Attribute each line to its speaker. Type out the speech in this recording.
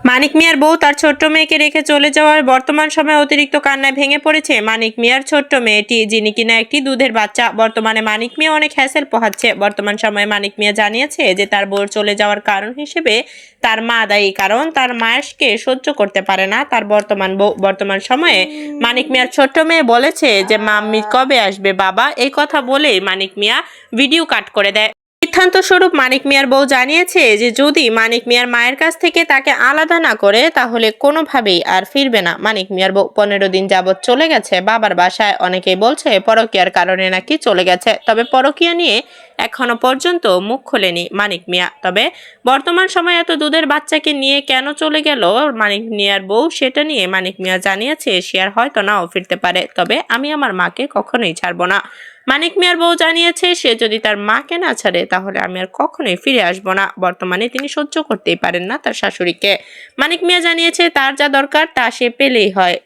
Speaker 1: মানিক মিয়ার বউ তার ছোট্ট মেয়েকে রেখে চলে যাওয়ার বর্তমান সময়ে অতিরিক্ত কান্নায় ভেঙে পড়েছে মানিক মিয়ার ছোট্ট মেয়েটি, যিনি কিনা একটি দুধের বাচ্চা। বর্তমানে মানিক মিয়া অনেক হ্যাসেল পোহাচ্ছে। বর্তমান সময়ে মানিক মিয়া জানিয়েছে যে তার বউর চলে যাওয়ার কারণ হিসেবে তার মা দায়ী, কারণ তার মায়েরকে সহ্য করতে পারে না তার বর্তমান বউ। বর্তমান সময়ে মানিক মিয়ার ছোট্ট মেয়ে বলেছে যে মাম্মি কবে আসবে বাবা, এই কথা বলেই মানিক মিয়া ভিডিও কাট করে দেয়। সিদ্ধান্ত স্বরূপ মানিক মিয়ার বউ জানিয়েছে যে যদি মানিক মিয়ার মায়ের কাছ থেকে তাকে আলাদা না করে তাহলে কোনোভাবেই আর ফিরবে না। মানিক মিয়ার বউ 15 দিন যাবৎ চলে গেছে বাবার বাসায়। অনেকেই বলছে পরকীয়ার কারণে নাকি চলে গেছে, তবে পরকীয়া নিয়ে এখনো পর্যন্ত মুখ খোলেনি মানিক মিয়া। তবে বর্তমান সময়ে এত দুধের বাচ্চাকে নিয়ে কেন চলে গেল মানিক মিয়ার বউ, সেটা নিয়ে মানিক মিয়া জানিয়েছে সে আর হয়তো নাও ফিরতে পারে, তবে আমি আমার মাকে কখনোই ছাড়বো না। মানিক মিয়ার বউ জানিয়েছে সে যদি তার মাকে না ছাড়ে তাহলে আমি আর কখনোই ফিরে আসবো না। বর্তমানে তিনি সহ্য করতেই পারেন না তার শাশুড়িকে। মানিক মিয়া জানিয়েছে তার যা দরকার তা সে পেলেই হয়,